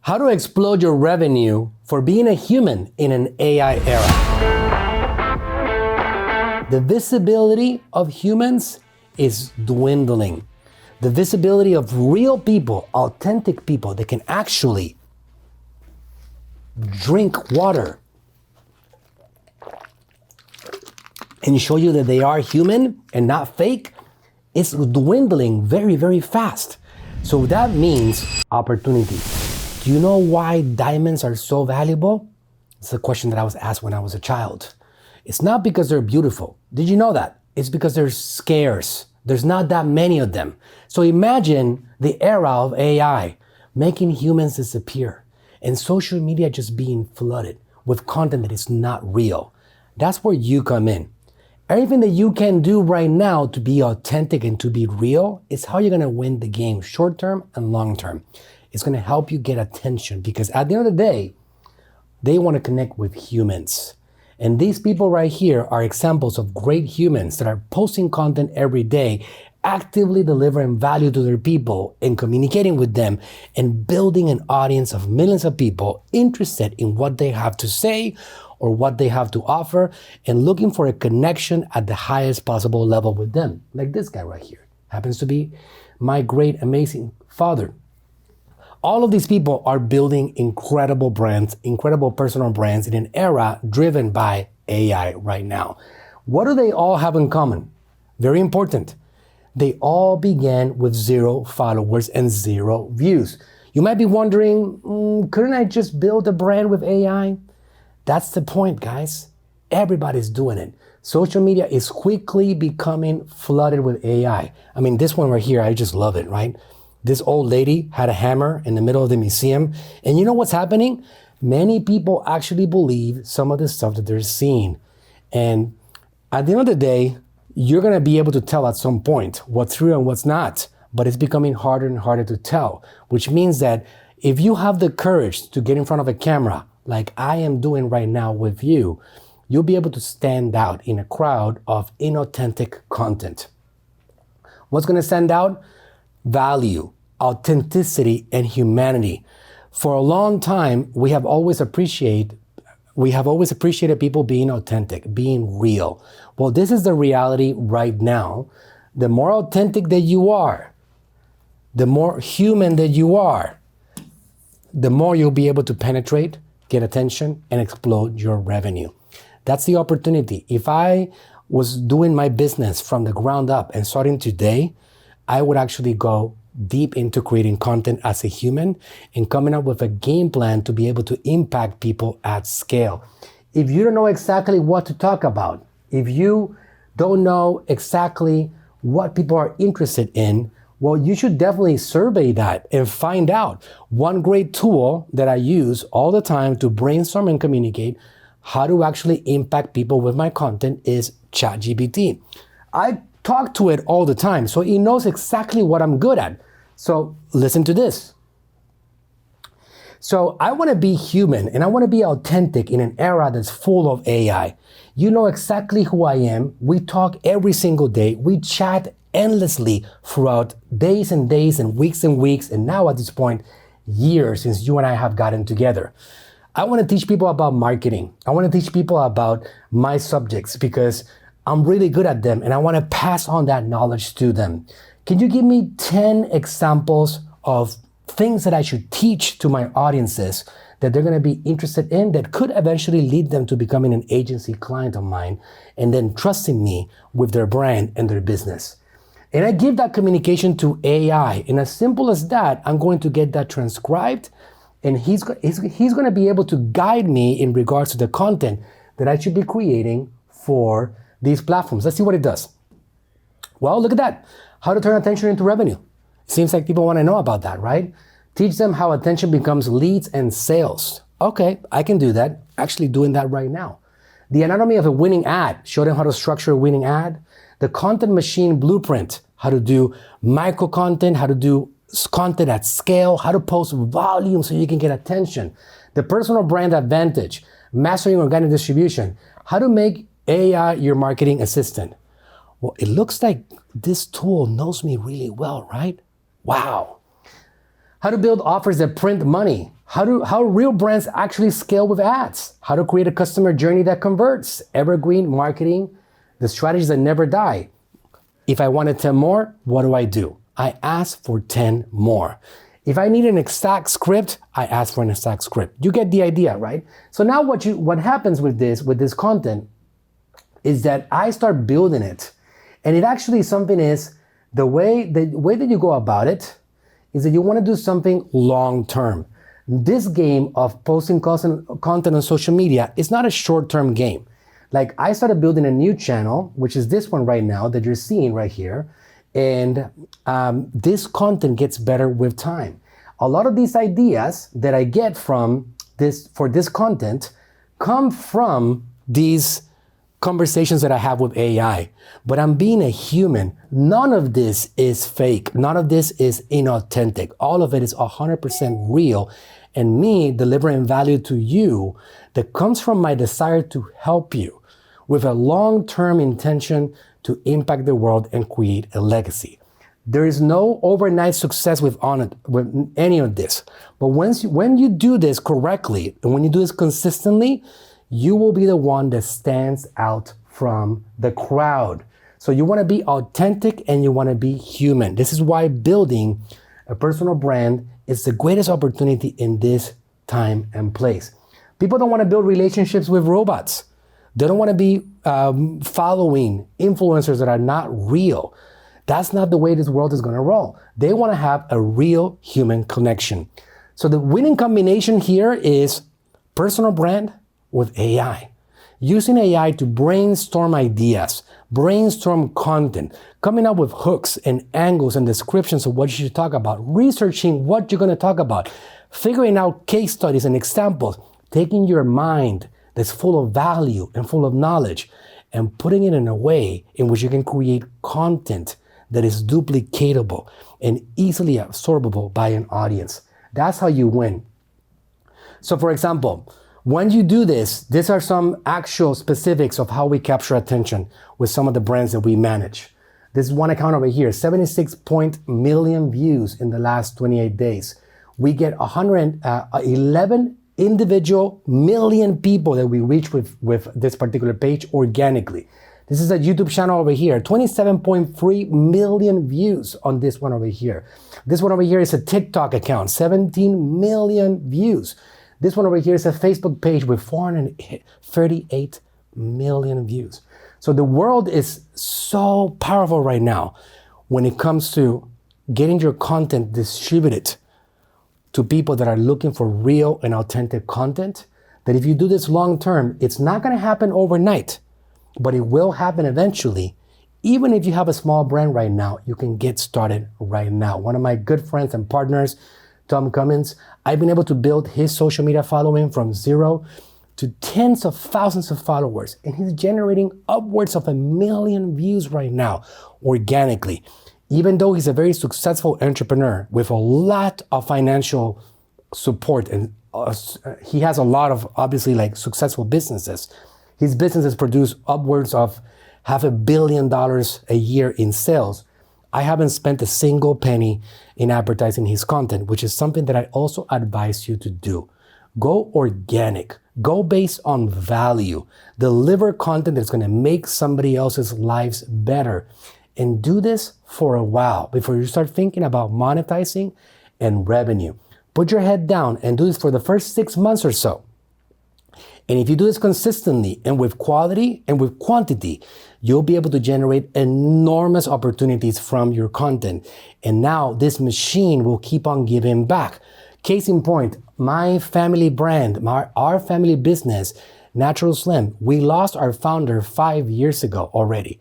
How to explode your revenue for being a human in an AI era. The visibility of humans is dwindling. The visibility of real people, authentic people that can actually drink water and show you that they are human and not fake, is dwindling very, very fast. So that means opportunity. Do you know why diamonds are so valuable? It's a question that I was asked when I was a child. It's not because they're beautiful. Did you know that? It's because they're scarce. There's not that many of them. So imagine the era of AI making humans disappear and social media just being flooded with content that is not real. That's where you come in. Everything that you can do right now to be authentic and to be real is how you're gonna win the game, short term and long term. It's gonna help you get attention because at the end of the day, they wanna connect with humans. And these people right here are examples of great humans that are posting content every day, actively delivering value to their people and communicating with them and building an audience of millions of people interested in what they have to say or what they have to offer and looking for a connection at the highest possible level with them. Like this guy right here happens to be my great, amazing father. All of these people are building incredible brands, incredible personal brands in an era driven by AI right now. What do they all have in common? Very important. They all began with 0 followers and 0 views. You might be wondering, couldn't I just build a brand with AI? That's the point, guys. Everybody's doing it. Social media is quickly becoming flooded with AI. I mean, this one right here, I just love it, right? This old lady had a hammer in the middle of the museum. And you know what's happening? Many people actually believe some of the stuff that they're seeing. And at the end of the day, you're gonna be able to tell at some point what's real and what's not, but it's becoming harder and harder to tell, which means that if you have the courage to get in front of a camera, like I am doing right now with you, you'll be able to stand out in a crowd of inauthentic content. What's gonna stand out? Value, authenticity, and humanity. For a long time, we have always appreciated people being authentic, being real. Well, this is the reality right now. The more authentic that you are, the more human that you are, the more you'll be able to penetrate, get attention, and explode your revenue. That's the opportunity. If I was doing my business from the ground up and starting today, I would actually go deep into creating content as a human and coming up with a game plan to be able to impact people at scale. If you don't know exactly what to talk about, if you don't know exactly what people are interested in, well, you should definitely survey that and find out. One great tool that I use all the time to brainstorm and communicate how to actually impact people with my content is ChatGPT. I talk to it all the time, so it knows exactly what I'm good at. So listen to this. So I want to be human and I want to be authentic in an era that's full of AI. You know exactly who I am. We talk every single day. We chat endlessly throughout days and days and weeks, and now at this point, years since you and I have gotten together. I want to teach people about marketing. I want to teach people about my subjects because I'm really good at them and I want to pass on that knowledge to them. Can you give me 10 examples of things that I should teach to my audiences that they're going to be interested in that could eventually lead them to becoming an agency client of mine and then trusting me with their brand and their business? And I give that communication to AI. And as simple as that, I'm going to get that transcribed and he's going to be able to guide me in regards to the content that I should be creating for these platforms. Let's see what it does. Well, look at that. How to turn attention into revenue. Seems like people want to know about that, right? Teach them how attention becomes leads and sales. Okay, I can do that. Actually doing that right now. The anatomy of a winning ad. Show them how to structure a winning ad. The content machine blueprint. How to do micro content, how to do content at scale, how to post volume so you can get attention. The personal brand advantage. Mastering organic distribution. How to make AI your marketing assistant. Well, it looks like this tool knows me really well, right? Wow. How to build offers that print money. How real brands actually scale with ads, how to create a customer journey that converts, evergreen marketing, the strategies that never die. If I wanted 10 more, what do? I ask for 10 more. If I need an exact script, I ask for an exact script. You get the idea, right? So now what happens with this content is that I start building it. And it actually something is the way that you go about it is that you want to do something long term. This game of posting content on social media is not a short-term game. Like I started building a new channel, which is this one right now that you're seeing right here. And this content gets better with time. A lot of these ideas that I get from this content come from these conversations that I have with AI. But I'm being a human. None of this is fake. None of this is inauthentic. All of it is 100% real. And me delivering value to you that comes from my desire to help you with a long-term intention to impact the world and create a legacy. There is no overnight success with any of this. But when you do this correctly and when you do this consistently, you will be the one that stands out from the crowd. So you want to be authentic and you want to be human. This is why building a personal brand is the greatest opportunity in this time and place. People don't want to build relationships with robots. They don't want to be following influencers that are not real. That's not the way this world is going to roll. They want to have a real human connection. So the winning combination here is personal brand with AI. Using AI to brainstorm ideas, brainstorm content, coming up with hooks and angles and descriptions of what you should talk about, researching what you're going to talk about, figuring out case studies and examples, taking your mind that's full of value and full of knowledge and putting it in a way in which you can create content that is duplicatable and easily absorbable by an audience. That's how you win. So for example, when you do this, these are some actual specifics of how we capture attention with some of the brands that we manage. This is one account over here, 76 million views in the last 28 days. We get 111 individual million people that we reach with this particular page organically. This is a YouTube channel over here, 27.3 million views on this one over here. This one over here is a TikTok account, 17 million views. This one over here is a Facebook page with 438 million views. So the world is so powerful right now when it comes to getting your content distributed to people that are looking for real and authentic content, that if you do this long term, it's not going to happen overnight, but it will happen eventually. Even if you have a small brand right now, you can get started right now. One of my good friends and partners, Tom Cummins, I've been able to build his social media following from 0 to tens of thousands of followers. And he's generating upwards of 1 million views right now, organically. Even though he's a very successful entrepreneur with a lot of financial support and he has a lot of obviously like successful businesses. His businesses produce upwards of $500 million a year in sales. I haven't spent a single penny in advertising his content, which is something that I also advise you to do. Go organic, go based on value, deliver content that's going to make somebody else's lives better. And do this for a while before you start thinking about monetizing and revenue. Put your head down and do this for the first 6 months or so. And if you do this consistently and with quality and with quantity, you'll be able to generate enormous opportunities from your content. And now this machine will keep on giving back. Case in point, my family brand, our family business, NaturalSlim, we lost our founder 5 years ago already.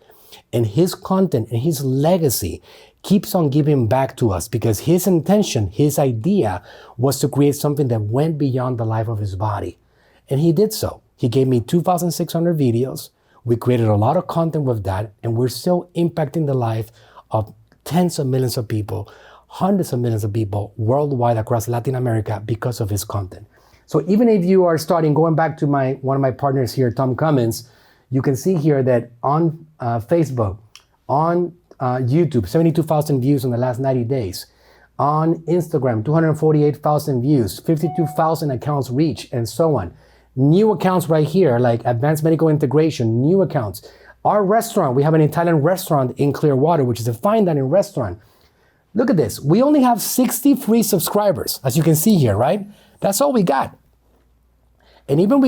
And his content and his legacy keeps on giving back to us because his intention, his idea was to create something that went beyond the life of his body. And he did so. He gave me 2,600 videos. We created a lot of content with that, and we're still impacting the life of tens of millions of people, hundreds of millions of people worldwide across Latin America because of his content. So even if you are starting, going back to one of my partners here, Tom Cummins, you can see here that on Facebook, on YouTube, 72,000 views in the last 90 days. On Instagram, 248,000 views, 52,000 accounts reach, and so on. New accounts right here, like advanced medical integration, new accounts. Our restaurant, we have an Italian restaurant in Clearwater, which is a fine dining restaurant. Look at this. We only have 60 free subscribers, as you can see here, right? That's all we got. And even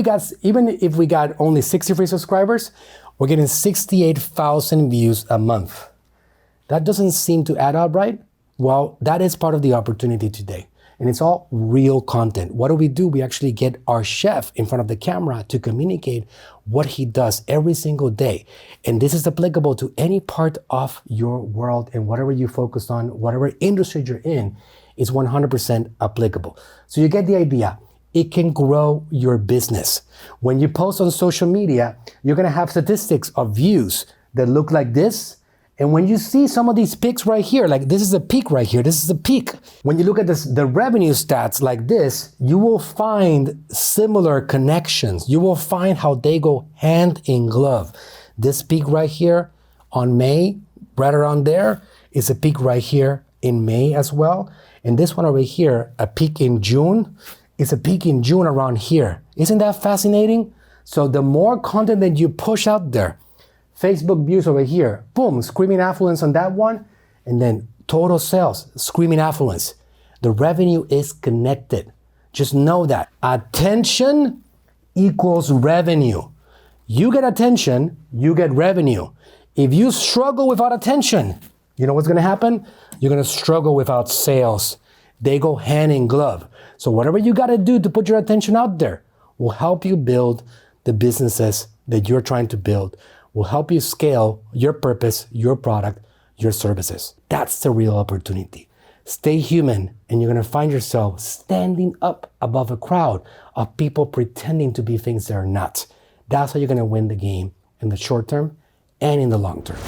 if we got only 60 free subscribers, we're getting 68,000 views a month. That doesn't seem to add up, right? Well, that is part of the opportunity today. And it's all real content. What do? We actually get our chef in front of the camera to communicate what he does every single day. And this is applicable to any part of your world, and whatever you focus on, whatever industry you're in, is 100% applicable. So you get the idea. It can grow your business. When you post on social media, you're gonna have statistics of views that look like this. And when you see some of these peaks right here, like this is a peak right here, this is a peak. When you look at the revenue stats like this, you will find similar connections. You will find how they go hand in glove. This peak right here on May, right around there, is a peak right here in May as well. And this one over here, a peak in June, is a peak in June around here. Isn't that fascinating? So the more content that you push out there, Facebook views over here, boom, screaming affluence on that one, and then total sales, screaming affluence. The revenue is connected. Just know that. Attention equals revenue. You get attention, you get revenue. If you struggle without attention, you know what's gonna happen? You're gonna struggle without sales. They go hand in glove. So whatever you gotta do to put your attention out there will help you build the businesses that you're trying to build, will help you scale your purpose, your product, your services. That's the real opportunity. Stay human, and you're gonna find yourself standing up above a crowd of people pretending to be things they're not. That's how you're gonna win the game in the short term and in the long term.